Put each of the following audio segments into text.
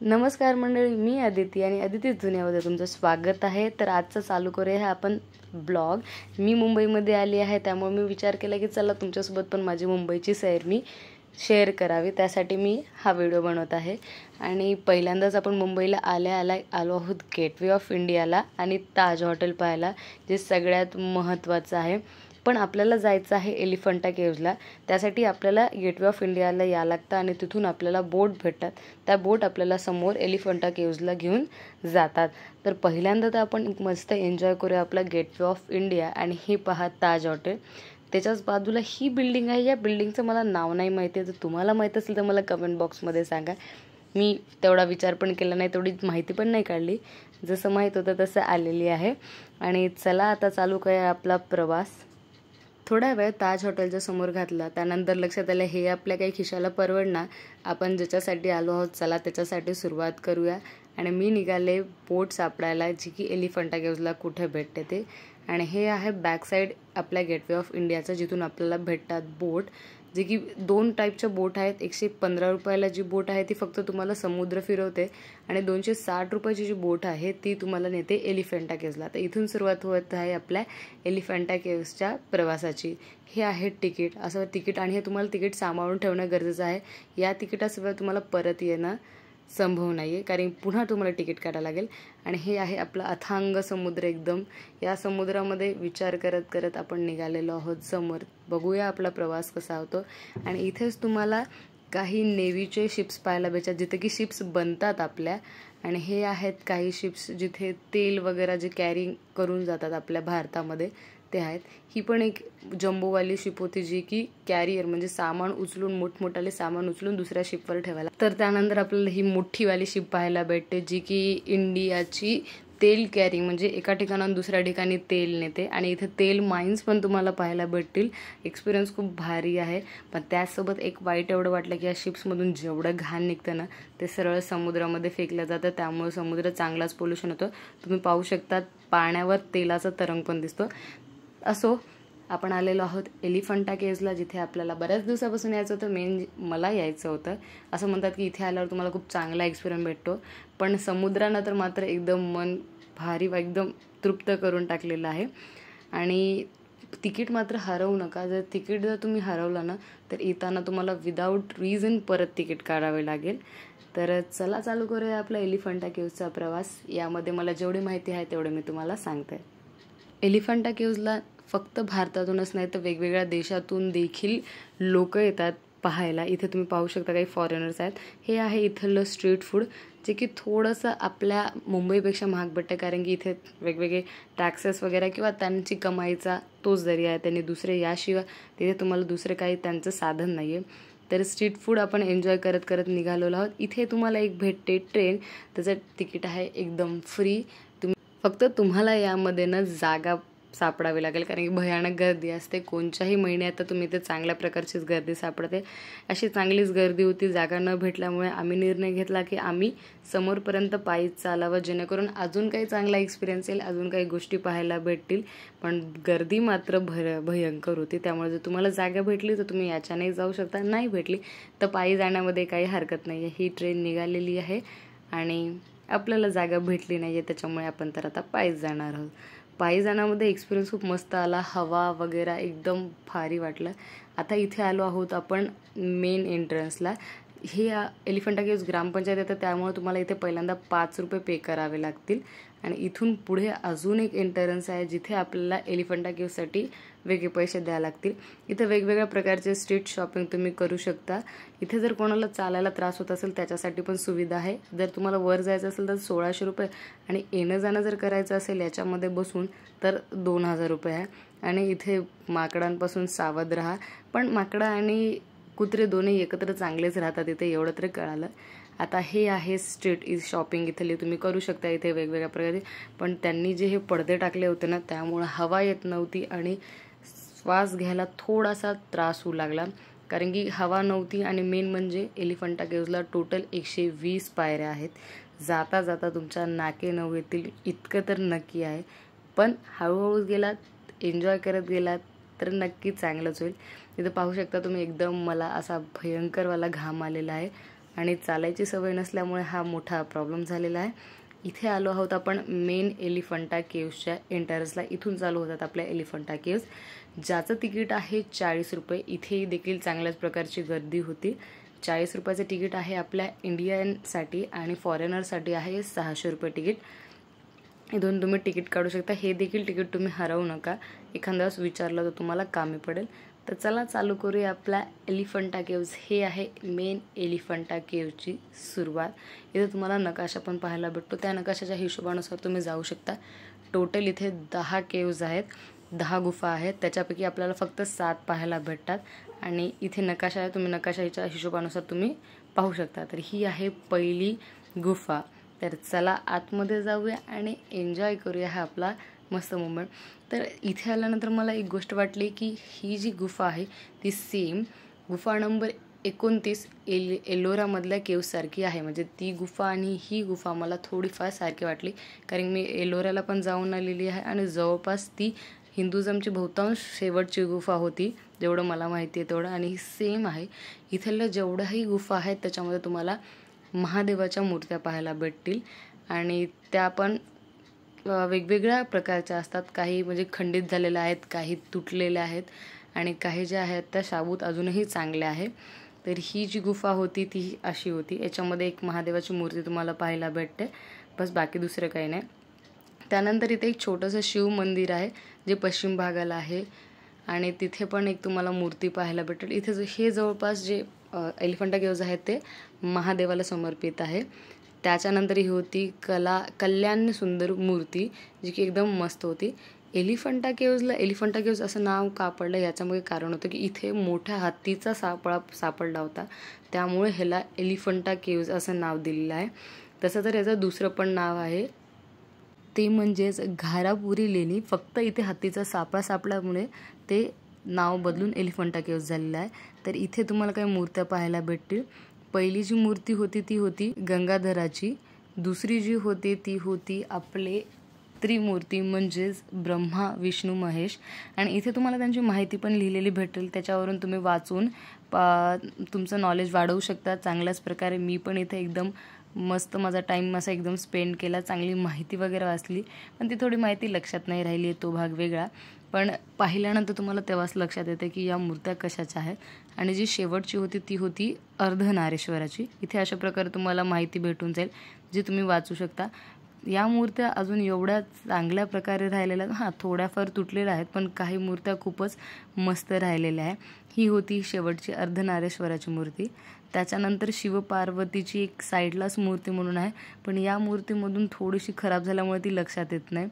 नमस्कार मंडळी, मी अदिती आणि अदितीच दुनियामध्ये तुमचं स्वागत आहे. तर आजचं चालू करूया आपण ब्लॉग. मी मुंबईमध्ये आली आहे, त्यामुळे मी विचार केला की चला तुमच्यासोबत पण माझी मुंबईची सैर मी शेअर करावी. त्यासाठी मी हा व्हिडिओ बनवत आहे. आणि पहिल्यांदाच आपण मुंबईला आलो आहोत गेटवे ऑफ इंडियाला आणि ताज हॉटेल पाहायला, जे सगळ्यात महत्त्वाचं आहे. पण आपल्याला जायचं आहे एलिफंटा केव्जला. त्यासाठी आपल्याला गेटवे ऑफ इंडियाला यावं लागतं आणि तिथून आपल्याला बोट भेटतात. त्या बोट आपल्याला समोर एलिफंटा केव्जला घेऊन जातात. तर पहिल्यांदा तर आपण मस्त एन्जॉय करूया आपला गेटवे ऑफ इंडिया. आणि हे पहा ताज हॉटेल, त्याच्याच बाजूला ही बिल्डिंग आहे. या बिल्डिंगचं मला नाव नाही माहिती आहे, जर तुम्हाला माहीत असेल तर मला कमेंट बॉक्समध्ये सांगा. मी तेवढा विचार पण केला नाही, तेवढी माहिती पण नाही काढली. जसं माहीत होतं तसं आलेली आहे. आणि चला आता चालू करूया आपला प्रवास. थोडा वेळ ताज हॉटेलच्या समोर घातला, त्यानंतर लक्षात आलं हे आपल्या काही खिशाला परवडणार. आपण ज्याच्यासाठी आलो आहोत चला त्याच्यासाठी सुरुवात करूया. आणि मी निघाले बोट सापडायला, जी की एलिफंटा केव्जला कुठे भेटते ते. आणि हे आहे बॅक साईड आपल्या गेटवे ऑफ इंडियाचं, जिथून आपल्याला भेटतात बोट. जे की 2 टाईपच्या बोट आहेत. 115 रुपयाला जी बोट आहे ती फक्त तुम्हाला समुद्र फिरवते, आणि 260 रुपयाची जी बोट आहे ती तुम्हाला नेते एलिफंटा केव्जला. तर इथून सुरुवात होत आहे आपल्या एलिफंटा केव्जच्या प्रवासाची. हे आहे तिकीट, असं तिकीट. आणि हे तुम्हाला तिकीट सांभाळून ठेवणं गरजेचं आहे. या तिकिटाशिवाय तुम्हाला परत येणं संभव नाही आहे, कारण पुन्हा तुम्हाला तिकीट काढावं लागेल. आणि हे आहे आपला अथांग समुद्र एकदम. या समुद्रामध्ये विचार करत करत आपण निघालेलो आहोत समोर. बघूया आपला प्रवास कसा होतो. आणि इथेच तुम्हाला काही नेव्हीचे शिप्स पाहायला भेटतात, जिथे की शिप्स बनतात आपल्या. आणि हे आहेत काही शिप्स जिथे तेल वगैरे जे कॅरी करून जातात आपल्या भारतामध्ये, ते आहेत. ही पण एक जम्बोवाली शिप होती, जी की कॅरियर म्हणजे सामान उचलून, मोठमोठाले सामान उचलून दुसऱ्या शिपवर ठेवायला. तर त्यानंतर आपल्याला ही मोठीवाली शिप पाहायला भेटते, जी की इंडियाची तेल कॅरी म्हणजे एका ठिकाणाहून दुसऱ्या ठिकाणी तेल नेते. आणि इथे तेल माइन्स पण तुम्हाला पाहायला भेटतील. एक्सपिरियन्स खूप भारी आहे. पण त्याचसोबत एक वाईट एवढं वाटलं की या शिप्समधून जेवढं घाण निघतं ना, ते सरळ समुद्रामध्ये फेकलं जातं. त्यामुळे समुद्र चांगलाच पोल्युशन होतं. तुम्ही पाहू शकता पाण्यावर तेलाचा तरंग पण दिसतो. असो, आपण आलेलो आहोत एलिफंटा केव्जला, जिथे आपल्याला बऱ्याच दिवसापासून यायचं होतं. मला यायचं होतं. असं म्हणतात की इथे आल्यावर तुम्हाला खूप चांगला एक्सपिरियन्स भेटतो. पण समुद्रानं तर मात्र एकदम मन भारी व एकदम तृप्त करून टाकलेलं आहे. आणि तिकीट मात्र हरवू नका. जर तुम्ही हरवलं ना, तर येताना तुम्हाला विदाऊट रिझन परत तिकीट काढावे लागेल. तर चला चालू करूया आपला एलिफंटा केव्जचा प्रवास. यामध्ये मला जेवढी माहिती आहे तेवढे मी तुम्हाला सांगते. एलिफंटा केव्जला फक्त भारतातूनच नाही तर वेगवेगळ्या देशातून देखील लोक येतात पाहायला. इथे तुम्ही पाहू शकता काही फॉरेनर्स आहेत. हे आहे इथलं स्ट्रीट फूड, जे की थोडंसं आपल्या मुंबईपेक्षा महाग भेटतं, कारण की इथे वेगवेगळे टॅक्सेस वगैरे किंवा त्यांची कमाईचा तोच जरिया आहे. त्यांनी दुसरे याशिवाय तिथे तुम्हाला दुसरे काही त्यांचं साधन नाही आहे. तर स्ट्रीट फूड आपण एन्जॉय करत करत निघालेलो आहोत. इथे तुम्हाला एक भेटते ट्रेन, त्याचं तिकीट आहे एकदम फ्री. फक्त तुम्हाला यामध्ये ना जागा सापडावी लागेल, कारण की भयानक गर्दी असते. कोणत्याही महिन्यात तुम्ही इथे चांगल्या प्रकारचीच गर्दी सापडते. अशी चांगलीच गर्दी होती. जागा न भेटल्यामुळे आम्ही निर्णय घेतला की आम्ही समोरपर्यंत पायीच चालावं, जेणेकरून अजून काही चांगला एक्सपिरियन्स येईल, अजून काही गोष्टी पाहायला भेटतील. पण गर्दी मात्र भयंकर होती. त्यामुळे जर तुम्हाला जागा भेटली तर तुम्ही याच्याने जाऊ शकता, नाही भेटली तर पायी जाण्यामध्ये काही हरकत नाही आहे. ही ट्रेन निघालेली आहे आणि आपल्याला जागा भेटली नाही आहे, त्याच्यामुळे आपण तर आता पायीच जाणार आहोत. पायी जाण्यामध्ये एक्सपिरियन्स खूप मस्त आला. हवा वगैरे एकदम भारी वाटलं. आता इथे आलो आहोत आपण मेन एंट्रन्सला. हे एलिफंटा केव्ज ग्रामपंचायत येतं, त्यामुळे तुम्हाला इथे पहिल्यांदा 5 रुपये पे करावे लागतील. आणि इथून पुढे अजून एक एंट्रन्स आहे, जिथे आपल्याला एलिफंटा केव्जसाठी वेगळे पैसे द्यावे लागतील. इथे वेगवेगळ्या प्रकारचे स्ट्रीट शॉपिंग तुम्ही करू शकता. इथे जर कोणाला चालायला त्रास होत असेल त्याच्यासाठी पण सुविधा आहे. जर तुम्हाला वर जायचं असेल तर 1600 रुपये, आणि येणं जाणं जर करायचं असेल याच्यामध्ये बसून तर 2000 रुपये आहे. आणि इथे माकडांपासून सावध राहा. पण माकडं आणि कुत्रे दोन्ही एकत्र चांगलेच राहतात इथे, एवढं तरी कळालं. आता हे आहे स्ट्रीट शॉपिंग इथली, तुम्ही करू शकता इथे वेगवेगळ्या प्रकारे. पण त्यांनी जे हे पडदे टाकले होते ना, त्यामुळे हवा येत नव्हती आणि श्वास घ्यायला थोडासा त्रास होऊ लागला, कारण की हवा नव्हती. आणि मेन म्हणजे एलिफंटा केव्जला टोटल 120 पायऱ्या आहेत. जाता जाता तुमच्या नाके नऊ येतील इतकं तर नक्की आहे. पण हळूहळू गेलात, एन्जॉय करत गेलात तर नक्की चांगलंच होईल. इथं पाहू शकता तुम्ही एकदम मला असा भयंकरवाला घाम आलेला आहे. आणि चालायची सवय नसल्यामुळे हा मोठा प्रॉब्लेम झालेला आहे. इथे आलो आहोत आपण मेन एलिफंटा केव्सच्या एंट्रन्सला. इथून चालू होतात आपल्या एलिफंटा केव्स, ज्याचं तिकीट आहे 40 रुपये. इथे देखील चांगल्याच प्रकारची गर्दी होती. 40 रुपयाचं तिकीट आहे आपल्या इंडियनसाठी आणि फॉरेनरसाठी आहे 600 रुपये तिकीट. इथून तुम्ही तिकीट काढू शकता. हे देखील तिकीट तुम्ही हरवू नका, एखाद्या वेळेस विचारलं तर तुम्हाला कामी पडेल. तर चला चालू करूया आपला एलिफंटा केव्स. हे आहे मेन एलिफंटा केव्सची सुरुवात. इथे तुम्हाला नकाशा पण पाहायला भेटतो. त्या नकाशाच्या हिशोबानुसार तुम्ही जाऊ शकता. टोटल इथे 10 केव्स आहेत, 10 गुफा आहेत. त्याच्यापैकी आपल्याला फक्त 7 पाहायला भेटतात आणि इथे नकाशा आहे, तुम्ही नकाशाच्या हिशोबानुसार तुम्ही पाहू शकता. तर ही आहे पहिली गुफा. तर चला आतमध्ये जाऊया आणि एन्जॉय करूया हा आपला मस्त मोमेंट. तर इथे आल्यानंतर मला एक गोष्ट वाटली की ही जी गुफा आहे ती सेम गुफा नंबर 29 एलोरामधल्या केव्ससारखी आहे. म्हणजे ती गुफा आणि ही गुफा मला थोडीफार सारखी वाटली, कारण मी एलोराला पण जाऊन आलेली आहे आणि जवळपास ती हिंदुझमची बहुतांश शेवटची गुफा होती, जेवढं मला माहिती आहे तेवढं. आणि ही सेम आहे. इथल्या जेवढ्याही गुफा आहेत त्याच्यामध्ये तुम्हाला महादेवाच्या मूर्त्या पाहायला भेटतील आणि त्या पण वेगवेगळ्या प्रकारच्या असतात. काही म्हणजे खंडित झालेल्या आहेत, काही तुटलेल्या आहेत आणि काही ज्या आहेत त्या शाबूत अजूनही चांगल्या आहे. तर ही जी गुफा होती ती अशी होती. याच्यामध्ये एक महादेवाची मूर्ती तुम्हाला पाहायला भेटते, बस बाकी दुसरं काही नाही. त्यानंतर इथे एक छोटंसं शिव मंदिर आहे जे पश्चिम भागाला आहे आणि तिथे पण एक तुम्हाला मूर्ती पाहायला भेटेल. इथे हे जवळपास जे एलिफंटा केव्ज आहेत ते महादेवाला समर्पित आहे. त्याच्यानंतर ही होती कल्याण सुंदर मूर्ती, जी की एकदम मस्त होती. एलिफंटा केव्जला एलिफंटा केव्ज असं नाव का पडलं याच्यामुळे कारण होतं की इथे मोठ्या हत्तीचा सापळा सापडला होता, त्यामुळे ह्याला एलिफंटा केव्ज असं नाव दिलेलं आहे. तसं तर याचं दुसरं पण नाव आहे, ते म्हणजेच घारापुरी लेणी. फक्त इथे हत्तीचा सापळा सापडल्यामुळे ते नाव बदलून एलिफंटा केव्ज झालेलं आहे. तर इथे तुम्हाला काही मूर्त्या पाहायला भेटतील. पहिली जी मूर्ती होती ती होती गंगाधराची. दुसरी जी होती ती होती आपले त्रिमूर्ती म्हणजेच ब्रह्मा विष्णू महेश. आणि इथे तुम्हाला त्यांची माहिती पण लिहिलेली भेटेल, त्याच्यावरून तुम्ही वाचून तुमचं नॉलेज वाढवू शकता चांगल्याच प्रकारे. मी पण इथे एकदम मस्त माझा टाईम असा एकदम स्पेंड केला, चांगली माहिती वगैरे वाचली, पण ती थोडी माहिती लक्षात नाही राहिली आहे, तो भाग वेगळा. पण पाहिल्यानंतर तुम्हाला तेव्हाच लक्षात येते की या मूर्त्या कशाच्या आहेत. आणि जी शेवटची होती ती होती अर्धनारेश्वराची. इथे अशा प्रकारे तुम्हाला माहिती भेटून जाईल जी तुम्ही वाचू शकता. या मूर्त्या अजून एवढ्या चांगल्या प्रकारे राहिलेल्या, हां थोड्याफार तुटलेल्या आहेत, पण काही मूर्त्या खूपच मस्त राहिलेल्या आहे. ही होती शेवटची अर्धनारेश्वराची मूर्ती. त्याच्यानंतर शिवपार्वतीची एक साईडलाच मूर्ती म्हणून आहे, पण या मूर्तीमधून थोडीशी खराब झाल्यामुळे ती लक्षात येत नाही.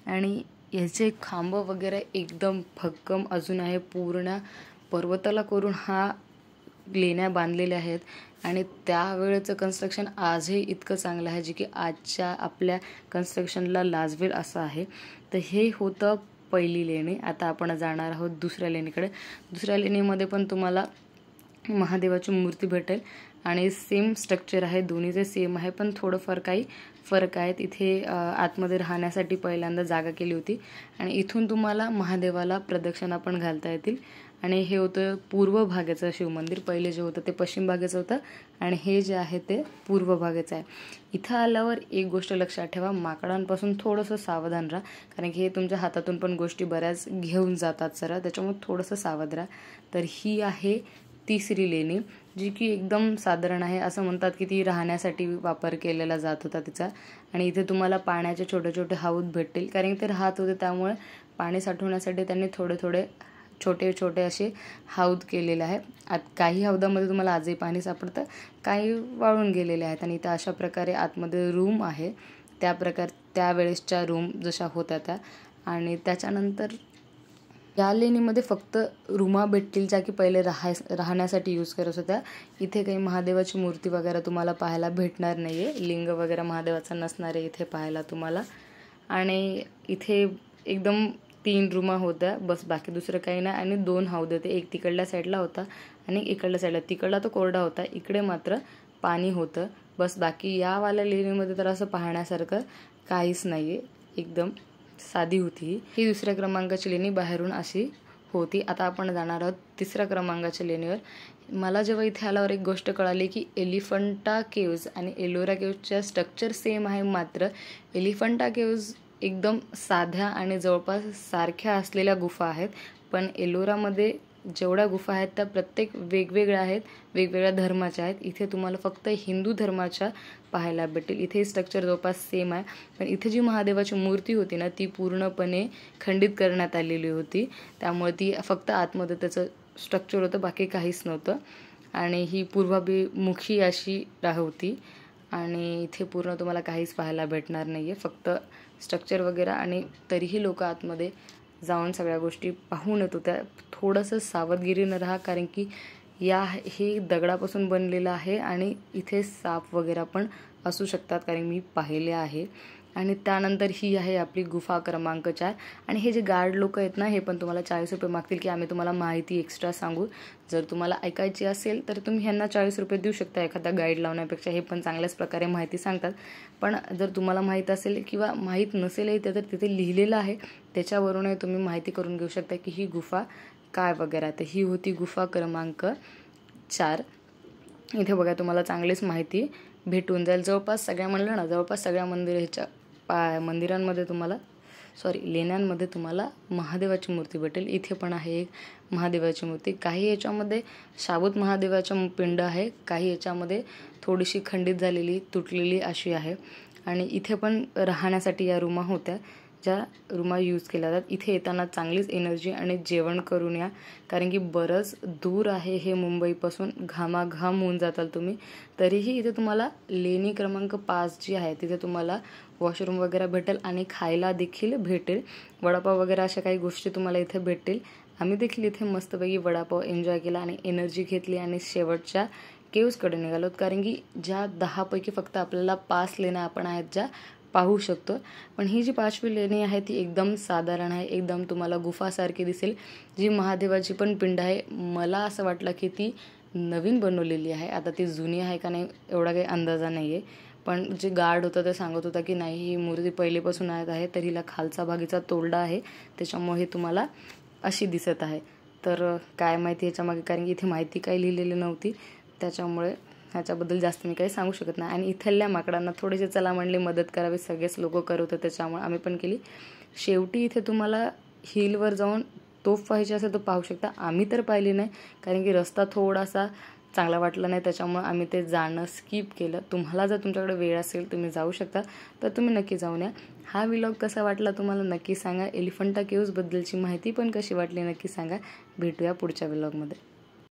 आणि याचे खांब वगैरे एकदम भक्कम अजून आहे. पूर्ण पर्वताला करून हा लेण्या बांधलेल्या आहेत आणि त्यावेळेचं कन्स्ट्रक्शन आजही इतकं चांगलं आहे, जे की आजच्या आपल्या कन्स्ट्रक्शनला लाजवेल असं आहे. तर हे होतं पहिली लेणी. आता आपण जाणार आहोत दुसऱ्या लेणीकडे. दुसऱ्या लेणीमध्ये पण तुम्हाला महादेवाची मूर्ती भेटेल आणि सेम स्ट्रक्चर आहे, दोन्हीचे सेम आहे, पण थोडंफार काही फरक आहेत. इथे आतमध्ये राहण्यासाठी पहिल्यांदा जागा केली होती आणि इथून तुम्हाला महादेवाला प्रदक्षिणा पण घालता येतील. आणि हे होतं पूर्व भागाचं शिवमंदिर. पहिले जे होतं ते पश्चिम भागाचं होतं आणि हे जे आहे ते पूर्व भागाचं आहे. इथं आल्यावर एक गोष्ट लक्षात ठेवा, माकडांपासून थोडंसं सावधान राहा, कारण की हे तुमच्या हातातून पण गोष्टी बऱ्याच घेऊन जातात सर, त्याच्यामुळे थोडंसं सावध राहा. तर ही आहे तिसरी लेणी, जी की एकदम साधारण आहे. असं म्हणतात की ती राहण्यासाठी वापर केलेला जात होता तिचा. आणि इथे तुम्हाला पाण्याचे छोटे छोटे हौद भेटतील, कारण की ते राहत होते त्यामुळे पाणी साठवण्यासाठी त्यांनी थोडे थोडे छोटे छोटे असे हौद केलेले आहे. काही हौदामध्ये तुम्हाला आजही पाणी सापडतं, काही वाळून गेलेले आहेत. आणि इथं अशा प्रकारे आतमध्ये रूम आहे, त्यावेळेसच्या रूम जशा होत्या त्या. आणि त्याच्यानंतर या लेणीमध्ये फक्त रूमा भेटतील ज्या की पहिले राहण्यासाठी यूज करत होत्या. इथे काही महादेवाची मूर्ती वगैरे तुम्हाला पाहायला भेटणार नाही आहे, लिंग वगैरे महादेवाचा नसणार आहे इथे पाहायला तुम्हाला. आणि इथे एकदम 3 रूमा होत्या बस, बाकी दुसरं काही नाही. आणि 2 हौद होते, एक तिकडल्या साईडला होता आणि इकडल्या साईडला. तिकडला तो कोरडा होता, इकडे मात्र पाणी होतं बस. बाकी यावाल्या लेणीमध्ये तर असं पाहण्यासारखं काहीच नाही आहे, एकदम साधी होती. ही दुसऱ्या क्रमांकाची लेणी बाहेरून अशी होती. आता आपण जाणार आहोत 3ऱ्या क्रमांकाच्या लेणीवर. मला जेव्हा इथे आल्यावर एक गोष्ट कळाली की एलिफंटा केव्ज आणि एलोरा केव्जच्या स्ट्रक्चर सेम आहे, मात्र एलिफंटा केव्ज एकदम साध्या आणि जवळपास सारख्या असलेल्या गुफा आहेत, पण एलोरामध्ये जेवढ्या गुफा आहेत त्या प्रत्येक वेगवेगळ्या आहेत, वेगवेगळ्या धर्माच्या आहेत. इथे तुम्हाला फक्त हिंदू धर्माच्या पाहायला भेटेल. इथे स्ट्रक्चर जवळपास सेम आहे, पण इथे जी महादेवाची मूर्ती होती ना ती पूर्णपणे खंडित करण्यात आलेली होती, त्यामुळे ती फक्त आतमध्ये त्याचं स्ट्रक्चर होतं, बाकी काहीच नव्हतं. आणि ही पूर्वाभिमुखी अशी होती आणि इथे पूर्ण तुम्हाला काहीच पाहायला भेटणार नाही आहे, फक्त स्ट्रक्चर वगैरे. आणि तरीही लोक आतमध्ये जाऊन सगळ्या गोष्टी पाहून येत होत्या. थोडंसं सावधगिरीनं राहा, कारण की हे दगडापासून बनलेलं आहे आणि इथे साप वगैरे पण असू शकतात, कारण मी पाहिले आहे. आणि त्यानंतर ही आहे आपली गुफा क्रमांक 4. आणि हे जे गार्ड लोक आहेत ना, हे पण तुम्हाला 40 रुपये मागतील की आम्ही तुम्हाला माहिती एक्स्ट्रा सांगू. जर तुम्हाला ऐकायची असेल तर तुम्ही ह्यांना 40 रुपये देऊ शकता एखादा गाईड लावण्यापेक्षा. हे पण चांगल्याच प्रकारे माहिती सांगतात. पण जर तुम्हाला माहीत असेल किंवा माहीत नसेलही तर तिथे लिहिलेलं आहे, त्याच्यावरूनही तुम्ही माहिती करून घेऊ शकता की ही गुफा काय वगैरे. तर ही होती गुफा क्रमांक 4. इथे बघा तुम्हाला चांगलीच माहिती भेटून जाईल. जवळपास सगळ्या म्हणलं ना, जवळपास सगळ्या मंदिरांमध्ये तुम्हाला लेण्यांमध्ये तुम्हाला महादेवाची मूर्ती भेटेल. इथे पण आहे एक महादेवाची मूर्ती. काही याच्यामध्ये शाबूत महादेवाच्या पिंड आहे, काही याच्यामध्ये थोडीशी खंडित झालेली तुटलेली अशी आहे. आणि इथे पण राहण्यासाठी या रूमा होत्या, ज्या रूमा यूज केल्या जातात. इथे येताना चांगलीच एनर्जी आणि जेवण करून या, कारण की बरंच दूर आहे हे मुंबईपासून, घामाघाम होऊन जाताल तुम्ही. तरीही इथे तुम्हाला लेणी क्रमांक 5 जी आहे तिथे तुम्हाला वॉशरूम वगैरे भेटेल आणि खायला देखील भेटेल. वडापाव वगैरे अशा काही गोष्टी तुम्हाला इथे भेटेल. आम्ही देखील इथे मस्तपैकी वडापाव एन्जॉय केला आणि एनर्जी घेतली आणि शेवटच्या केव्जकडे निघालोत, कारण की ज्या 10 पैकी फक्त आपल्याला 5 लेण्या आपण आहेत ज्या पाहू शकतो. पण ही जी 5वी लेणी आहे ती एकदम साधारण आहे, एकदम तुम्हाला गुफासारखी दिसेल. जी महादेवाची पण पिंड आहे, मला असं वाटलं की ती नवीन बनवलेली आहे. आता ती जुनी आहे का नाही एवढा काही अंदाजा नाही आहे, पण जे गार्ड होतं ते सांगत होता की नाही, ही मूर्ती पहिलेपासून आहे, तर हिला खालचा भागीचा तोलडा आहे, त्याच्यामुळे तुम्हाला अशी दिसत आहे. तर काय माहिती याच्यामागे, कारण की इथे माहिती काही लिहिलेली नव्हती, त्याच्यामुळे ह्याच्याबद्दल जास्त मी काही सांगू शकत नाही. आणि इथल्या माकडांना थोडेसे चला म्हणले मदत करावी, सगळेच लोक करत होते, त्याच्यामुळे आम्ही पण केली. शेवटी इथे तुम्हाला हिलवर जाऊन तोफ पाहायची असेल तर पाहू शकता. आम्ही तर पाहिली नाही, कारण की रस्ता थोडासा चांगला वाटला नाही, त्याच्यामुळे आम्ही ते जाणं स्किप केलं. तुम्हाला जर तुमच्याकडे वेळ असेल तुम्ही जाऊ शकता, तर तुम्ही नक्की जाऊन या. हा व्लॉग कसा वाटला तुम्हाला नक्की सांगा. एलिफंटा केव्जबद्दलची माहिती पण कशी वाटली नक्की सांगा. भेटूया पुढच्या व्लॉगमध्ये.